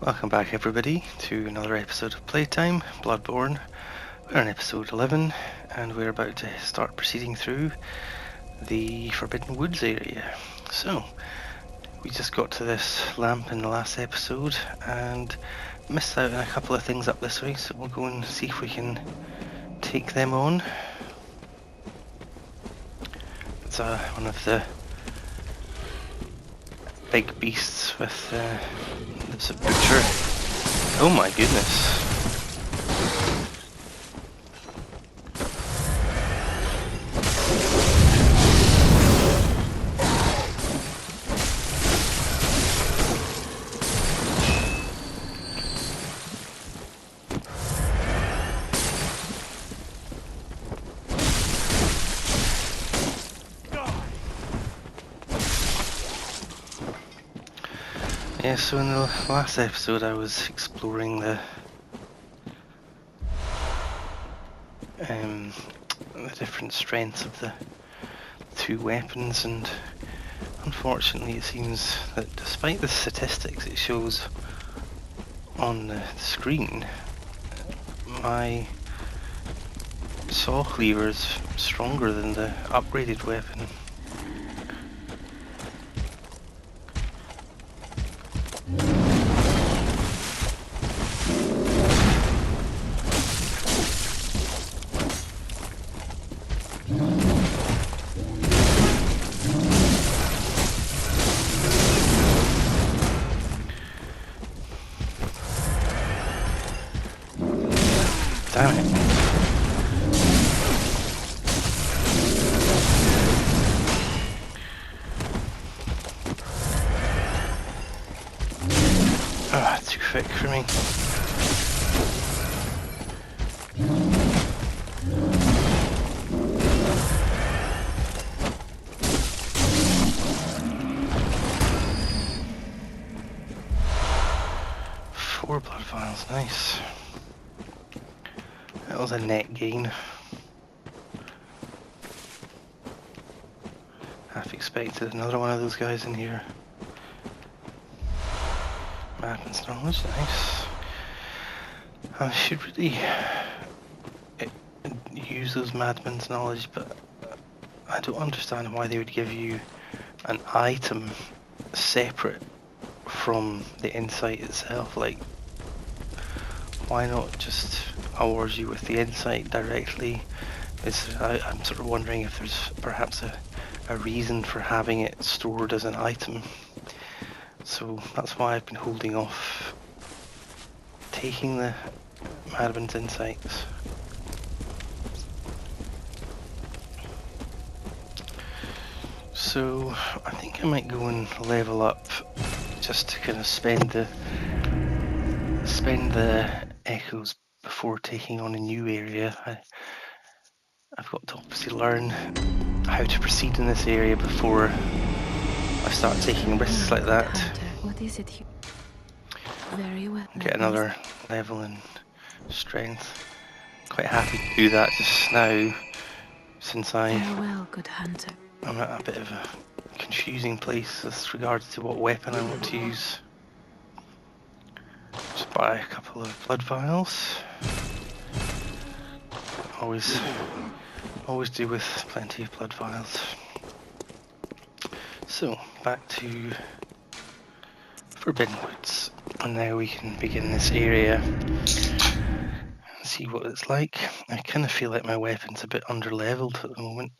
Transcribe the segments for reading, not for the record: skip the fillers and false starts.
Welcome back everybody to another episode of Playtime, Bloodborne. We're on episode 11 and we're about to start proceeding through the Forbidden Woods area. So, we just got to this lamp in the last episode and missed out on a couple of things up this way, so we'll go and see if we can take them on. It's one of the big beasts with it's a butcher. Oh my goodness. Yeah, so in the last episode I was exploring the different strengths of the two weapons, and unfortunately it seems that despite the statistics it shows on the screen, my saw cleaver is stronger than the upgraded weapon. Damn it. Ah, too thick for me. Four blood vials, nice. That was a net gain. Half expected another one of those guys in here. Madman's knowledge, nice. I should really use those Madman's knowledge, but I don't understand why they would give you an item separate from the insight itself. Like, why not just award you with the insight directly? I'm sort of wondering if there's perhaps a reason for having it stored as an item. So that's why I've been holding off taking the Madman's insights. So I think I might go and level up just to kind of spend the echoes before taking on a new area. I've got to obviously learn how to proceed in this area before I start taking risks like that. What is it? Very well. Get another level in strength. Quite happy to do that just now, since Farewell, good hunter. I'm at a bit of a confusing place with regards to what weapon I want to use. Just buy a couple of blood vials. Always do with plenty of blood vials. So, back to Forbidden Woods. And now we can begin this area and see what it's like. I kind of feel like my weapon's a bit under-leveled at the moment.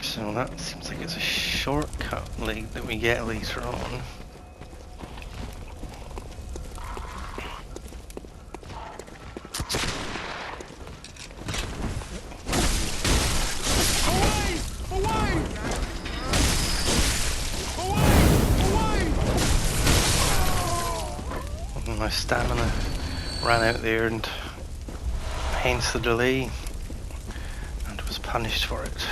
So that seems like it's a shortcut that we get later on. My stamina ran out there, and hence the delay, and was punished for it.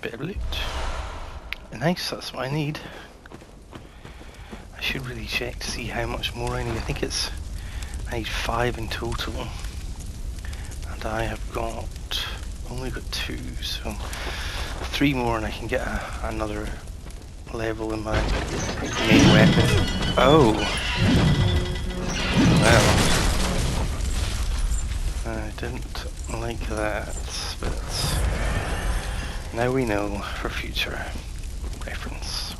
Bit of loot. Nice, that's what I need. I should really check to see how much more I need. I think I need 5 in total, and I have only got 2, so 3 more and I can get another level in my main weapon. Oh! Well, I didn't like that, but now we know for future reference.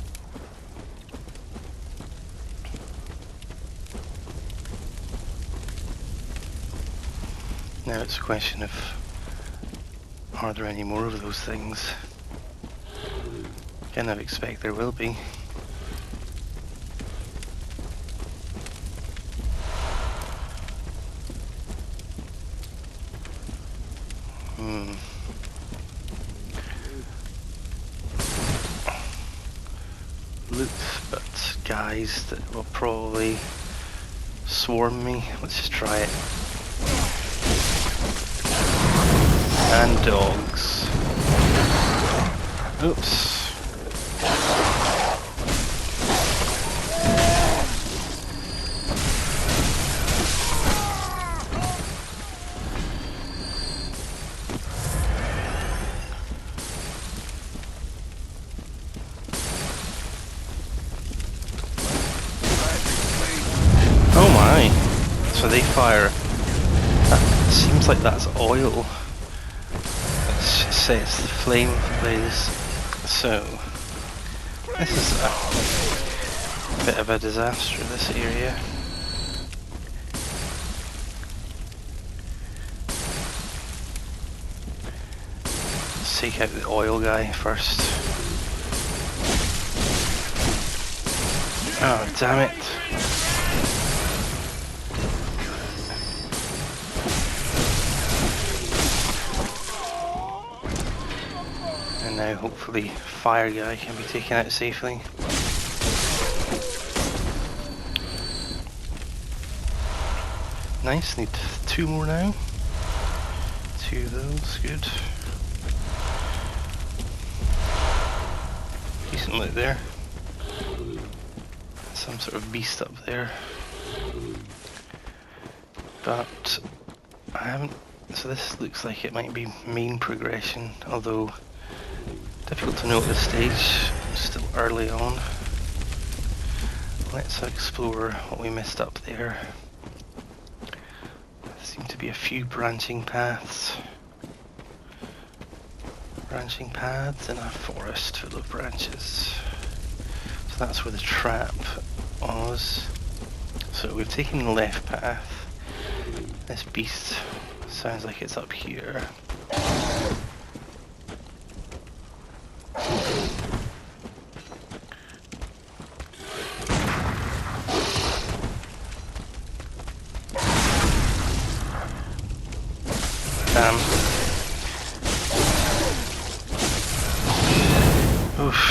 Now it's a question of, are there any more of those things? Kind of expect there will be. Loot, but guys that will probably swarm me. Let's just try it. And dogs. Oops. Oh my! So they fire. That seems like that's oil. It sets the flame ablaze. So this is a bit of a disaster, this area. Let's take out the oil guy first. Oh, damn it. And now hopefully fire guy can be taken out safely. Nice, need 2 more now. 2 of those, good. Decent loot there. Some sort of beast up there. But I haven't, so this looks like it might be main progression, although difficult to know at this stage, still early on. Let's explore what we missed up there. There seem to be a few branching paths. Branching paths in a forest full of branches. So that's where the trap was. So we've taken the left path. This beast sounds like it's up here. Damn. Oof.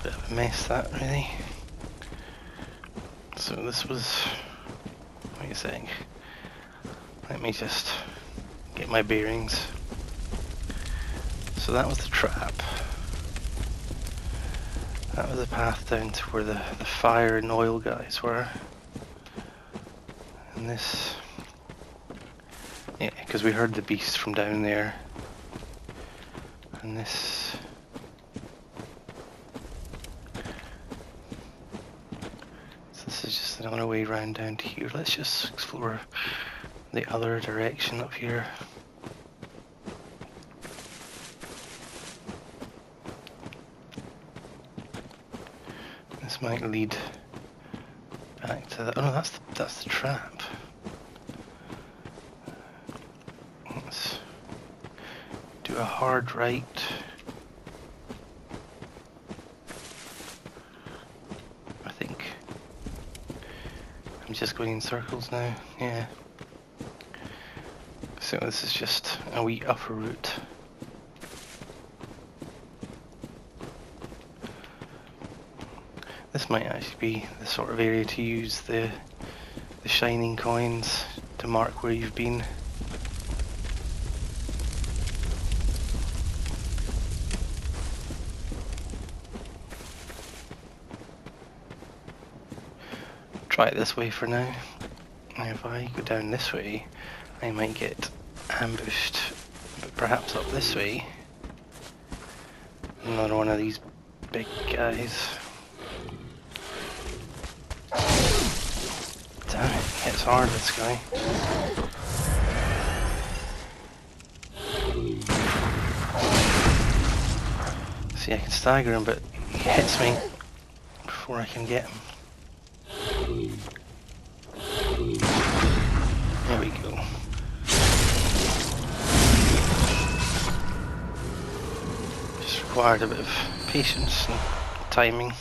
Bit of a mess that, really. So this was, what are you saying? Let me just get my bearings. So that was the trap. That was the path down to where the fire and oil guys were. And this, yeah, because we heard the beast from down there. And this, so this is just another way round down to here. Let's just explore the other direction up here. This might lead back to the, oh no, that's the trap. Let's do a hard right. I think I'm just going in circles now, yeah. So this is just a wee upper route. This might actually be the sort of area to use the shining coins to mark where you've been. try it this way for now. And if I go down this way, I might get ambushed. But perhaps up this way, another one of these big guys. Damn it, hits hard, this guy. See, I can stagger him, but he hits me before I can get him. There we go. Just required a bit of patience and timing.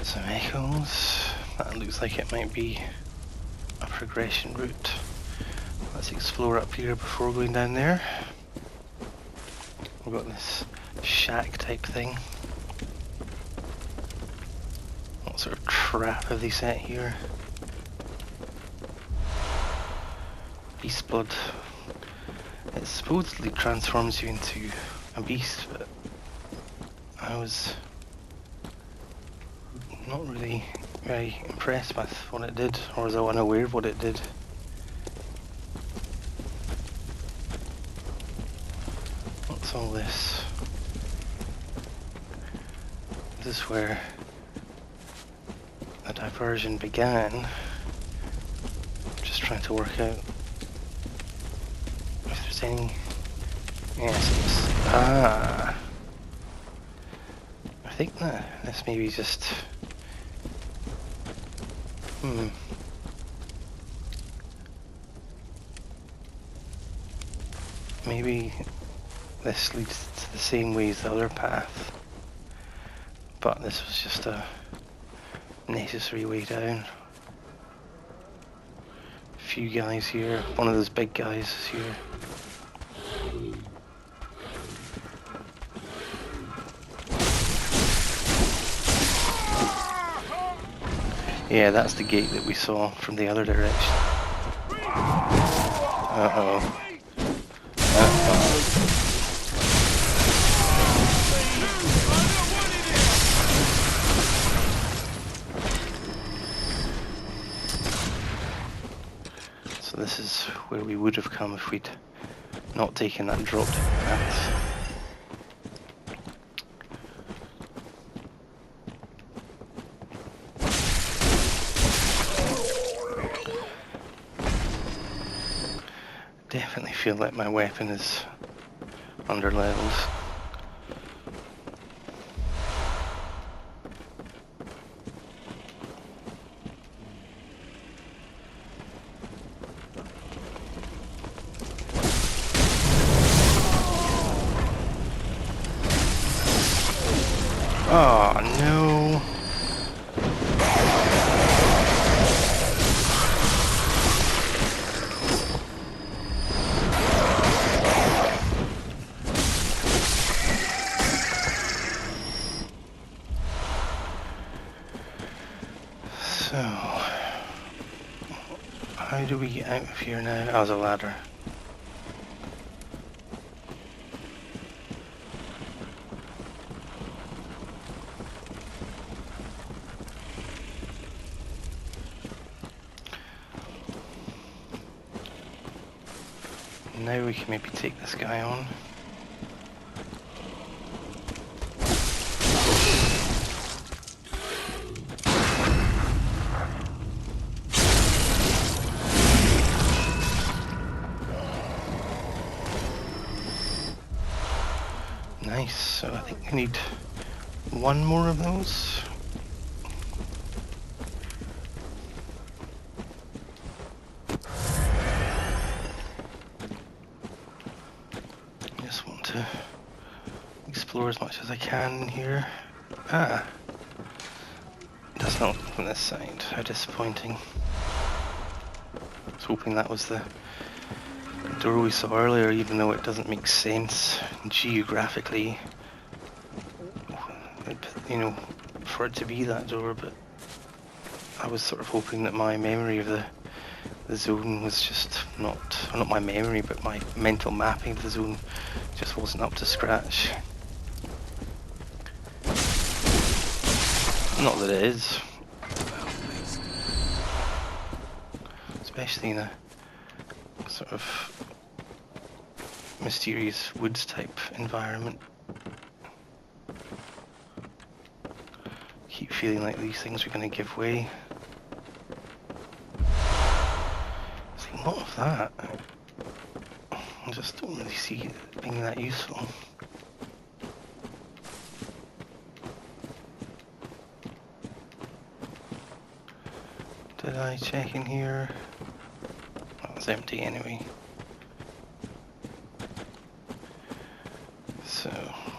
Some echoes. That looks like it might be a progression route. Let's explore up here before going down there. We've got this shack type thing. What sort of trap have they set here? Beast blood. It supposedly transforms you into a beast, but I was not really very impressed with what it did, or was I unaware of what it did. What's all this? This is where the diversion began. Just trying to work out if there's any... Yes, I think that this maybe just... Maybe this leads to the same way as the other path, but this was just a necessary way down. A few guys here, one of those big guys is here. Yeah, that's the gate that we saw from the other direction. Uh-oh. So this is where we would have come if we'd not taken that dropped path. Definitely feel like my weapon is under leveled. Oh no. So, how do we get out of here now? Oh, there's a ladder. Now we can maybe take this guy on. Nice, so I think we need one more of those. Just want to explore as much as I can here. Ah, does not open this side. How disappointing. I was hoping that was the door we saw earlier, even though it doesn't make sense geographically, you know, for it to be that door, but I was sort of hoping that my memory of the the zone was just not my memory, but my mental mapping of the zone just wasn't up to scratch. Not that it is. Especially in a sort of mysterious woods type environment. Keep feeling like these things are going to give way. There's a lot of that. I just don't really see it being that useful. Did I check in here? Well, it's empty anyway. So,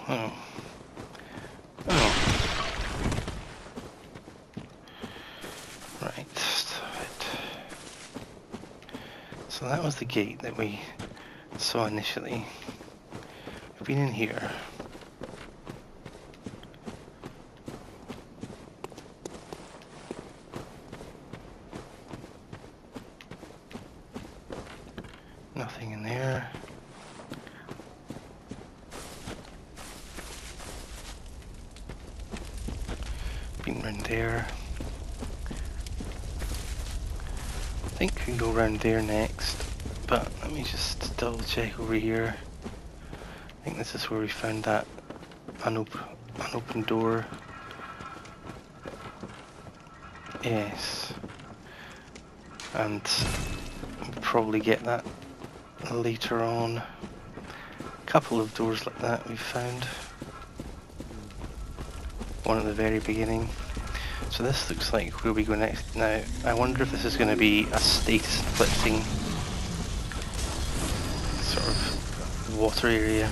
oh. Right, stop it. So that was the gate that we saw initially. We've been in here. Nothing in there. Been round there. I think we can go round there next, but let me just double check over here. I think this is where we found that unopened door. Yes. And we'll probably get that later on. A couple of doors like that we've found. One at the very beginning. So this looks like where we go next. Now, I wonder if this is going to be a status inflicting sort of water area.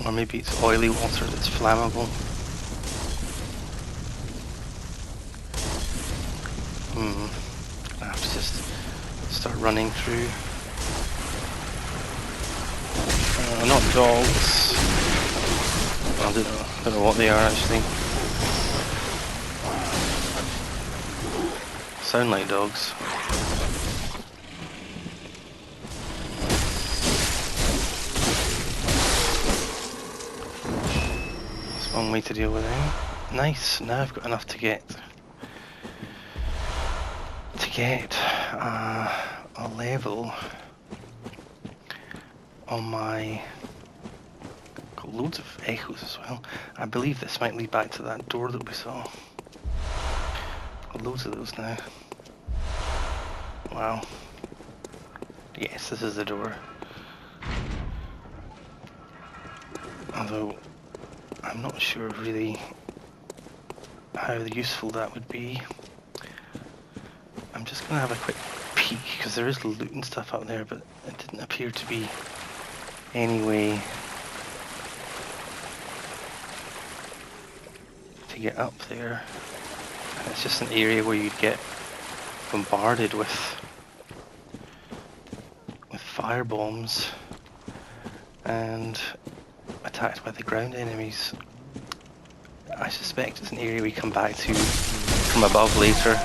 Or maybe it's oily water that's flammable. I have to just start running through. Not dogs. I don't know what they are actually. Sound like dogs. That's one way to deal with them. Nice. Now I've got enough to get a level on my. Got loads of echoes as well. I believe this might lead back to that door that we saw. Got loads of those now. Wow. Yes, this is the door. Although I'm not sure really how useful that would be. I'm just gonna have a quick peek because there is loot and stuff out there, but it didn't appear to be any way to get up there. And it's just an area where you'd get bombarded with fire bombs and attacked by the ground enemies. I suspect it's an area we come back to from above later.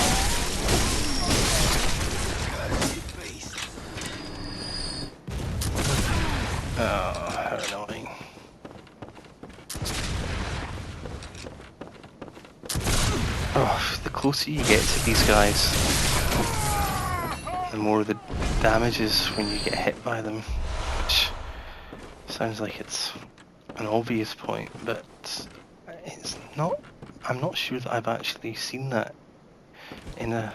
Oh, how annoying. Oh, the closer you get to these guys, the more the damage is when you get hit by them, which sounds like it's an obvious point, but it's not. I'm not sure that I've actually seen that in a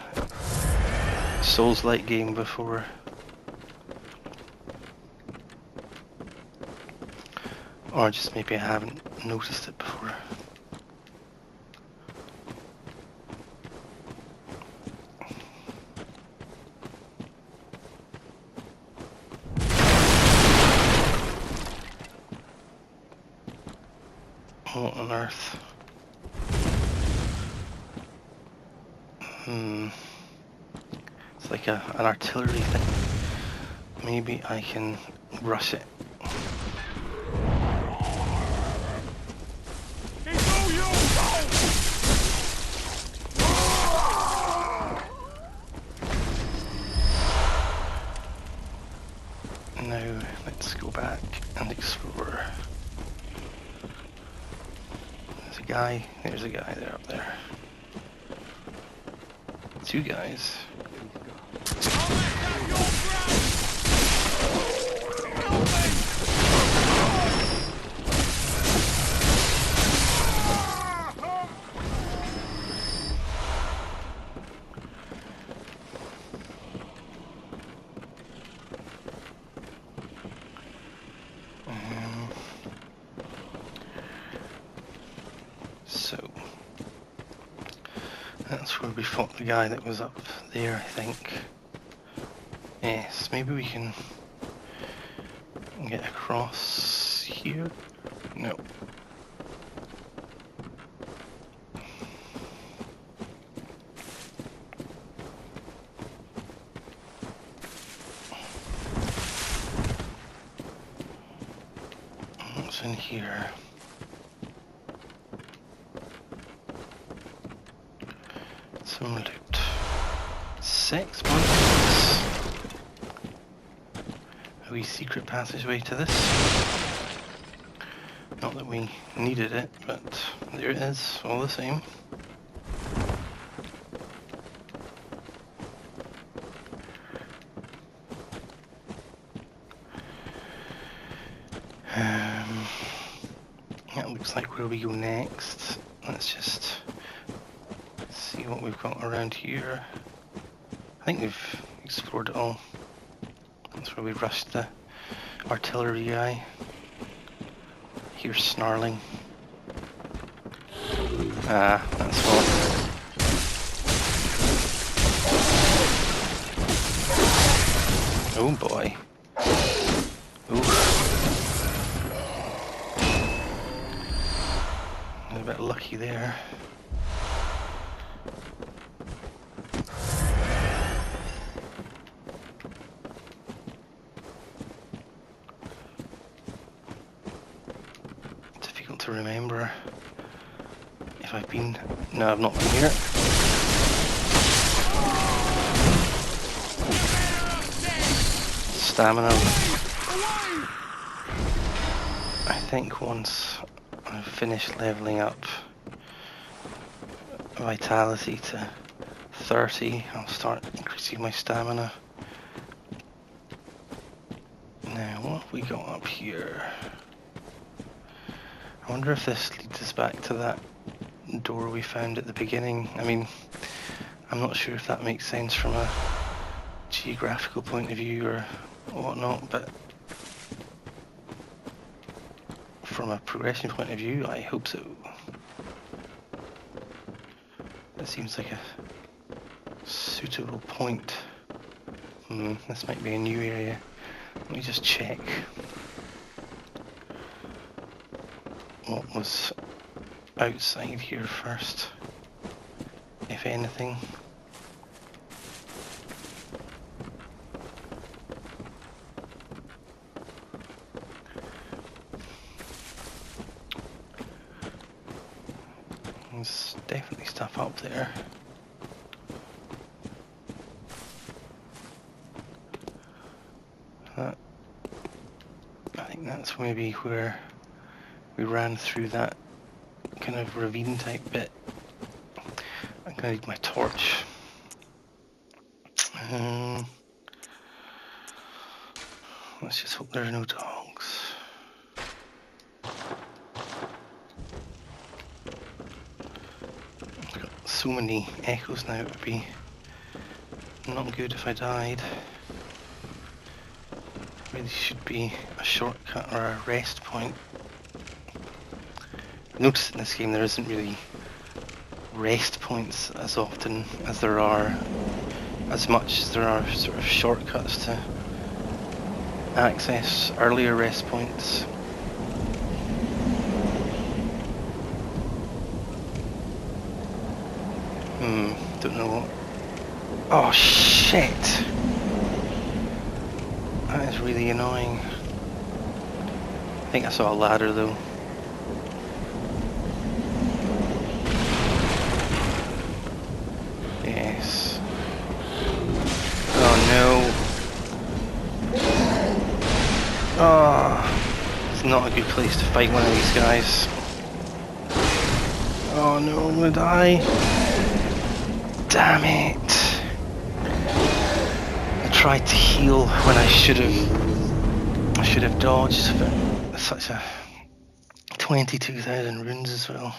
Souls-like game before. Or just maybe I haven't noticed it before. What on earth? It's like an artillery thing. Maybe I can rush it. let's go back and explore. There's a guy there up there. Two guys. So that's where we fought the guy that was up there, I think. Yes, maybe we can get across here? No. What's in here? Some loot. 6 months. A wee secret passageway to this. Not that we needed it, but there it is, all the same. That looks like where we go next. Let's just see what we've got around here. I think we've explored it all. That's where we rushed the artillery guy. Hear snarling. Ah, that's what. Oh boy. Ooh. A bit lucky there. Difficult to remember if I've been... No, I've not been here. Stamina. I think once I've finished leveling up vitality to 30, I'll start increasing my stamina. Now, what have we got up here? I wonder if this leads us back to that door we found at the beginning. I mean, I'm not sure if that makes sense from a geographical point of view or whatnot, but from a progression point of view, I hope so. It seems like a suitable point. This might be a new area. Let me just check what was outside here first, if anything. There's definitely stuff up there. I think that's maybe where we ran through that kind of ravine type bit. I'm gonna need my torch. Let's just hope there are no dogs. I've got so many echoes now, it would be not good if I died. Really should be a shortcut or a rest point. I've noticed in this game there isn't really rest points as often as there are, as much as there are sort of shortcuts to access earlier rest points. Don't know what. Oh shit! That is really annoying. I think I saw a ladder though. Yes. Oh no. Oh, it's not a good place to fight one of these guys. Oh no, I'm gonna die. Damn it. I tried to heal when I should have dodged, but it's such a 22,000 runes as well.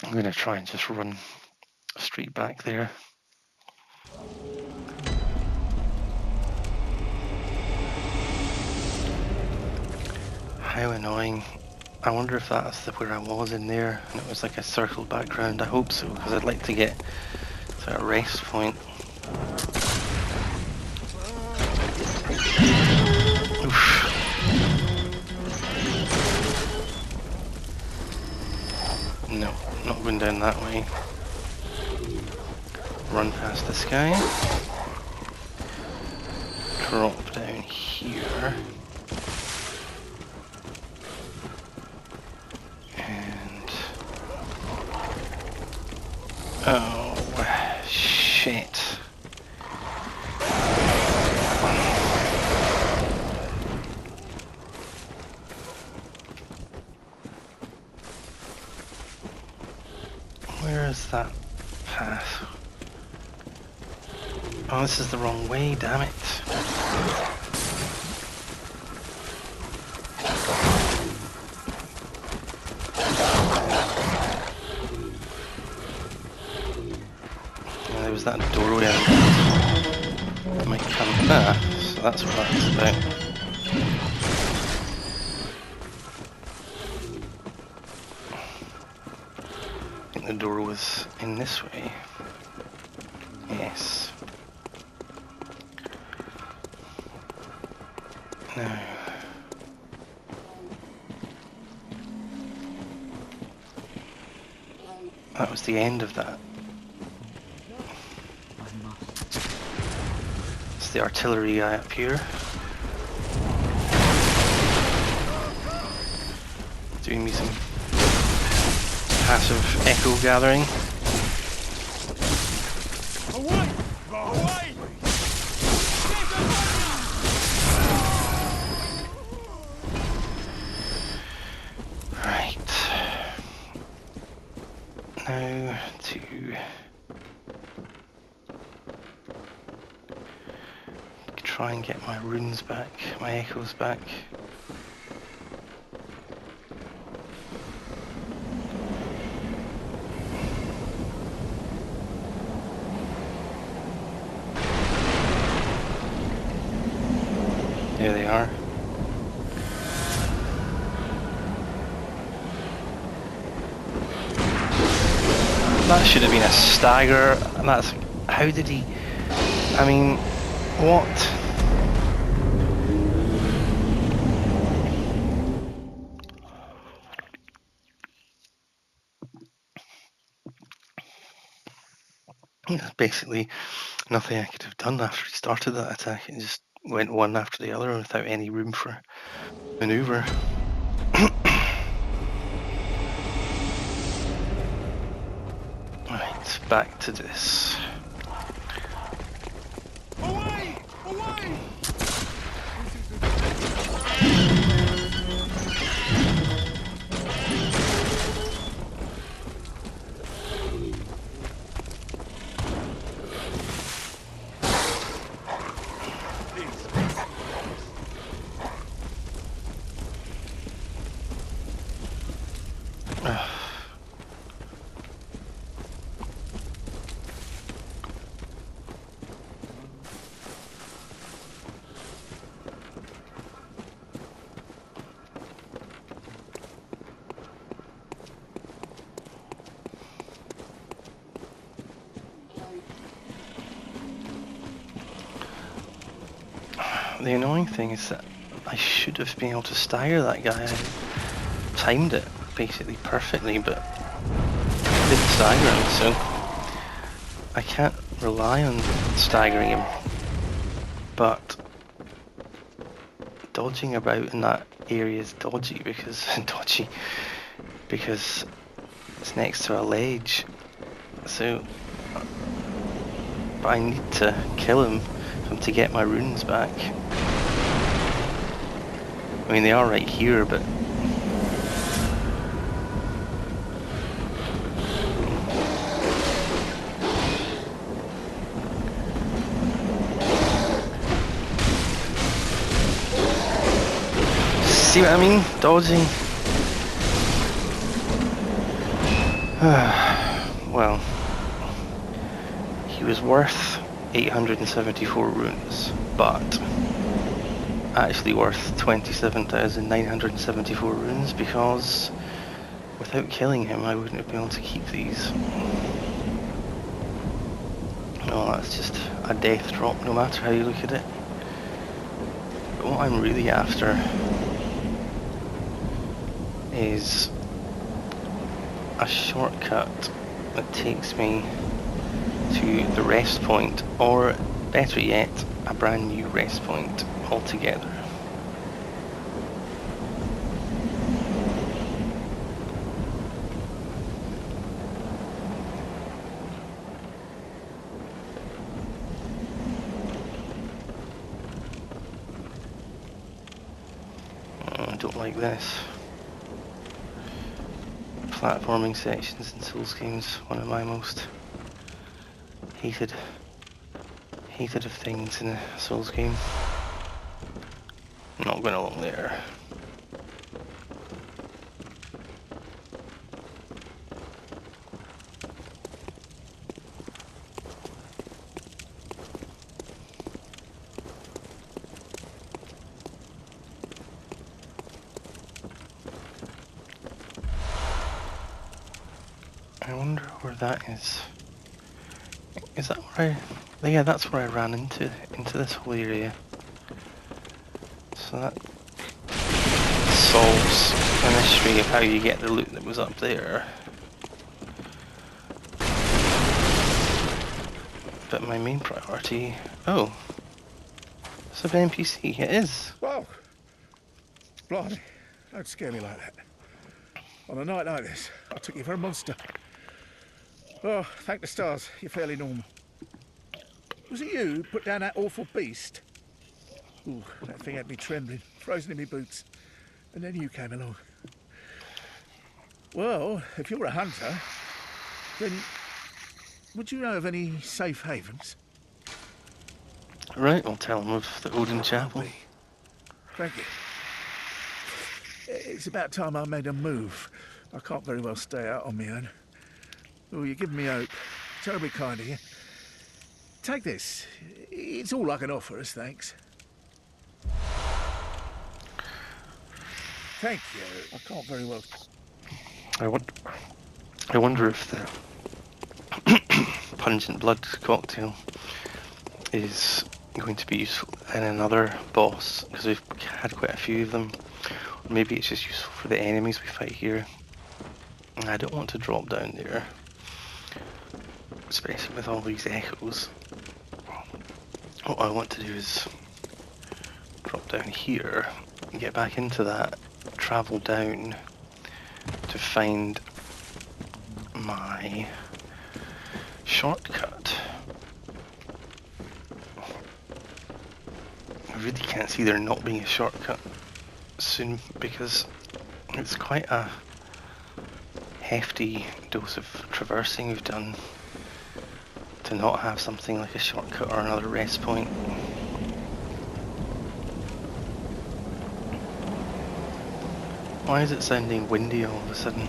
I'm gonna try and just run straight back there. How annoying. I wonder if that's where I was in there and it was like a circled background. I hope so, because I'd like to get to a rest point. Oof. No, not going down that way. Run past this guy. Drop down here. And... oh, shit. Where is that path? Oh, this is the wrong way, damn it. Yeah, there was that doorway that might come. Ah, so that's what that's about. I think the door was in this way. Yes. Now, that was the end of that. It's the artillery guy up here. Doing me some passive echo gathering. Away! Away! Right. Now to try and get my runes back, my echoes back. There they are. That should have been a stagger. That's how did he? I mean, what? There's basically nothing I could have done after he started that attack. It just went one after the other without any room for maneuver. Right, back to this. Away! Away! The annoying thing is that I should have been able to stagger that guy. I timed it basically perfectly, but didn't stagger him, so I can't rely on staggering him. But dodging about in that area is dodgy because it's next to a ledge. So But I need to kill him for him to get my runes back. I mean, they are right here, but... See what I mean? Dodging. Well, he was worth 874 runes, but actually worth 27,974 runes because without killing him I wouldn't have been able to keep these. Oh, that's just a death drop no matter how you look at it. But what I'm really after is a shortcut that takes me to the rest point, or better yet, a brand new rest point altogether. I don't like this. Platforming sections in Souls games, one of my most hated of things in a Souls game. I'm not going along there. I wonder where that is. Is that where I... Yeah, that's where I ran into this whole area. So that solves the mystery of how you get the loot that was up there. But my main priority... Oh! It's an NPC, it is! Whoa! Blimey, don't scare me like that. On a night like this, I took you for a monster. Oh, thank the stars, you're fairly normal. Was it you who put down that awful beast? Ooh, that thing had me trembling, frozen in my boots. And then you came along. Well, if you're a hunter, then would you know of any safe havens? Right, I'll tell him of the Odin Chapel. Thank you. It's about time I made a move. I can't very well stay out on my own. Oh, you're giving me hope. Terribly kind of you. Take this. It's all I can offer as thanks. Thank you. I can't very well... I wonder if the pungent blood cocktail is going to be useful in another boss, because we've had quite a few of them. Or maybe it's just useful for the enemies we fight here. And I don't want to drop down there, especially with all these echoes. What I want to do is drop down here, get back into that, travel down to find my shortcut. I really can't see there not being a shortcut soon, because it's quite a hefty dose of traversing we've done to not have something like a shortcut or another rest point. Why is it sounding windy all of a sudden?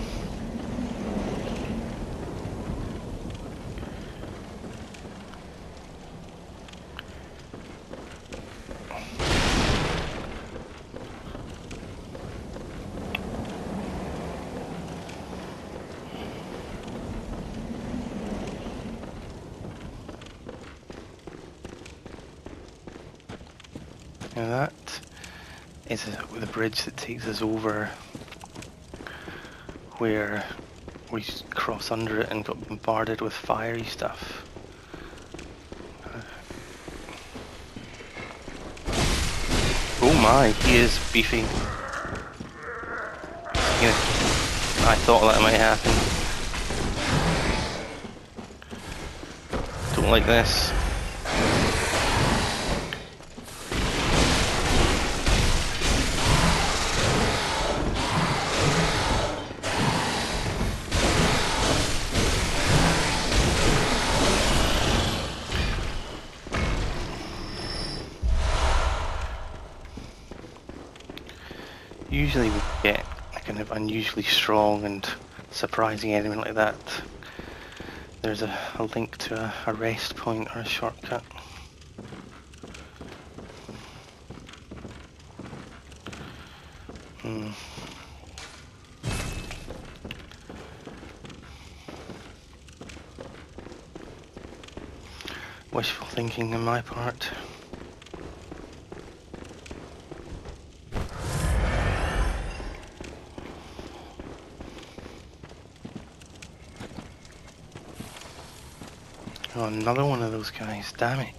Now that is the bridge that takes us over where we cross under it and got bombarded with fiery stuff. Oh my, he is beefy. Yeah, I thought that might happen. Don't like this. Usually we get a kind of unusually strong and surprising enemy like that. There's a link to a rest point or a shortcut. Wishful thinking on my part. Oh, another one of those guys, damn it.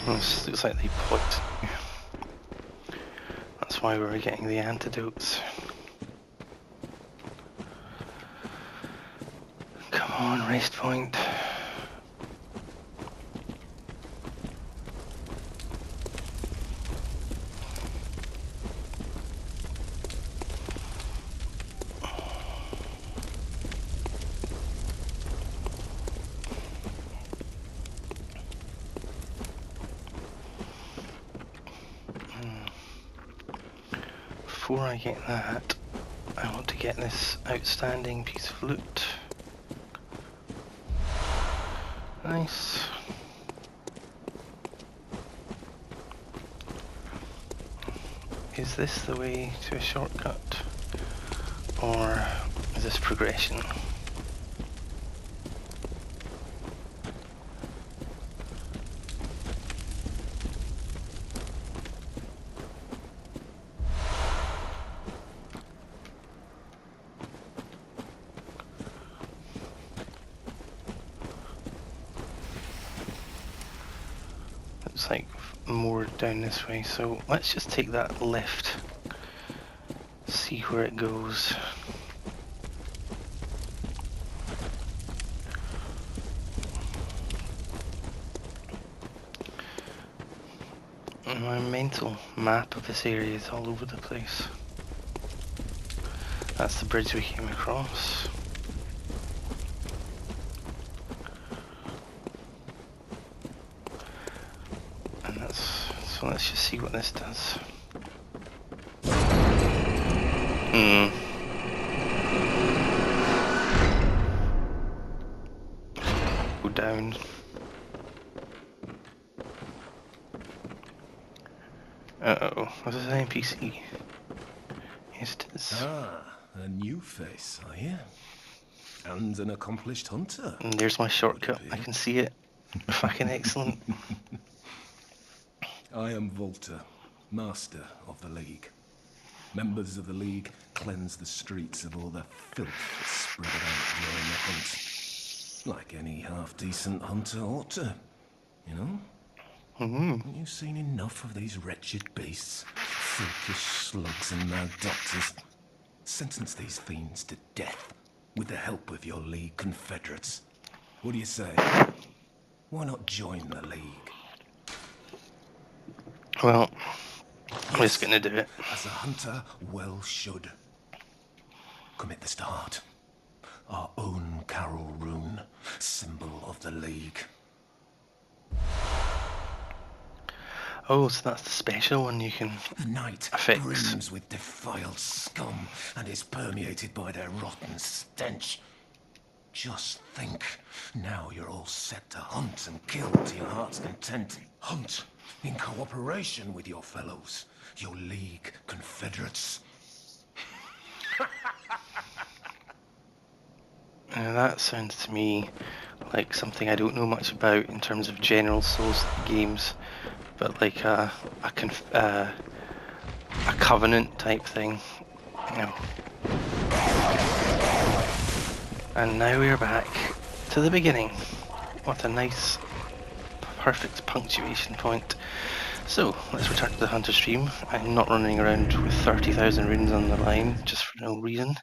This looks like they put. That's why we were getting the antidotes. Come on, rest point. Before I get that, I want to get this outstanding piece of loot. Nice. Is this the way to a shortcut? Or is this progression? Looks like more down this way, so let's just take that left. See where it goes. My mental map of this area is all over the place. That's the bridge we came across. And that's, so let's just see what this does. Go down. Uh-oh, was this an NPC? Yes, it is. Ah, a new face, are you? And an accomplished hunter. And there's my shortcut, I can see it. Fucking excellent. I am Volta, master of the League. Members of the League cleanse the streets of all the filth spread out during the hunt. Like any half-decent hunter ought to, you know? Haven't you seen enough of these wretched beasts? Freakish slugs and mad doctors. Sentence these fiends to death with the help of your League confederates. What do you say? Why not join the League? Well, I'm just gonna do it. As a hunter well should. Commit this to heart. Our own Carol rune, symbol of the League. Oh, so that's the special one you can The night affix. brims with defiled scum and is permeated by their rotten stench. Just think, now you're all set to hunt and kill to your heart's content. Hunt in cooperation with your fellows, your League confederates. Now that sounds to me like something I don't know much about in terms of general Souls games, but like a a covenant type thing. No. And now we're back to the beginning. What a nice, perfect punctuation point. So, let's return to the hunter stream. I'm not running around with 30,000 runes on the line, just for no reason.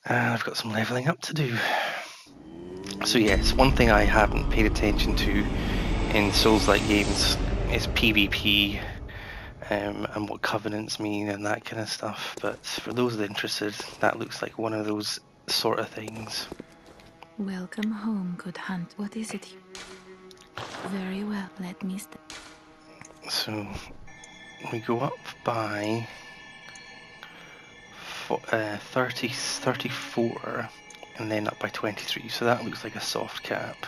And I've got some levelling up to do. So yes, one thing I haven't paid attention to in Souls-like games is PvP, and what covenants mean and that kind of stuff. But for those interested, that looks like one of those sort of things. Welcome home, good hunt. What is it? Very well, let me So we go up by 34 and then up by 23, so that looks like a soft cap.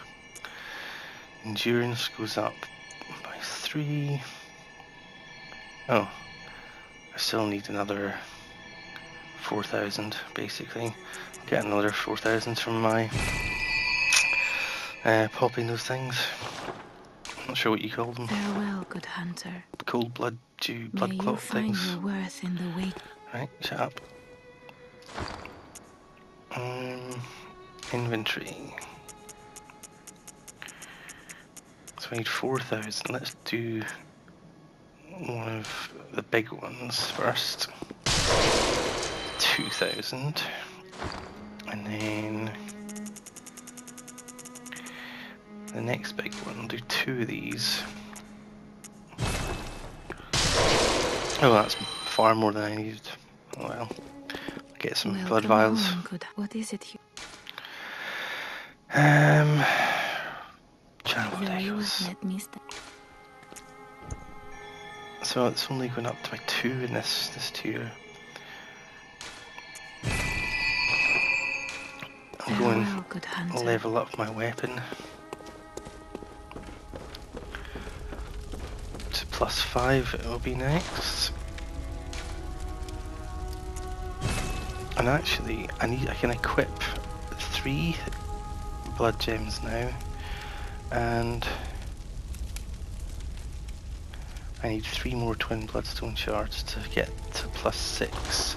Endurance goes up by 3. Oh, I still need another 4,000 basically. Get another 4,000 from my popping those things. I'm not sure what you call them. Farewell, good hunter. Cold blood dew, blood May you clot find things. your worth in the wait. Right, shut up. Inventory. So I need 4,000. Let's do one of the big ones first. 2,000. And then the next big one, I'll do 2 of these. Oh, that's far more than I needed. Oh well. I'll get some blood vials. Home, good. What is it? Channel Very well, echoes. let me So it's only going up to by 2 in this tier. I'm going to level up my weapon to +5. It will be next. And actually, I can equip 3 blood gems now, and I need 3 more twin bloodstone shards to get to +6.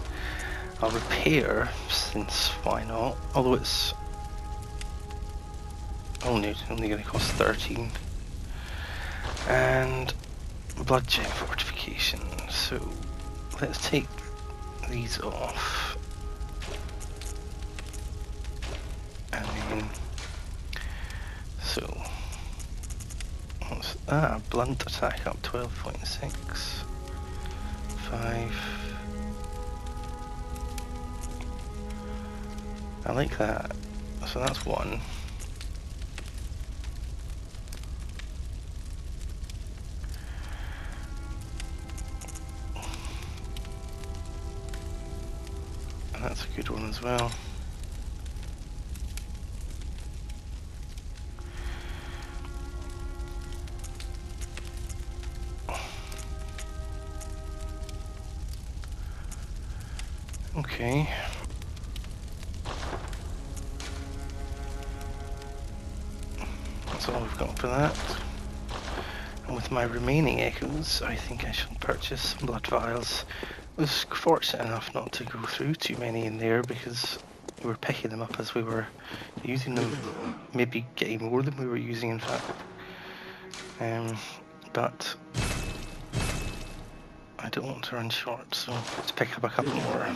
I'll repair, since why not? Although it's only going to cost 13. And blood gem fortification. So let's take these off. And then, so what's blunt attack up 12.6. 5. I like that. So that's 1. And that's a good one as well. Okay. That's all we've got for that. And with my remaining echoes, I think I shall purchase some blood vials. I was fortunate enough not to go through too many in there because we were picking them up as we were using them. Maybe getting more than we were using, in fact. But I don't want to run short, so let's pick up a couple more.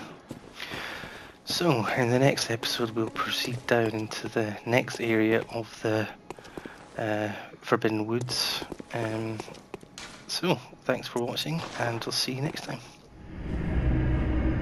So, in the next episode we'll proceed down into the next area of the Forbidden Woods. So, thanks for watching, and we'll see you next time.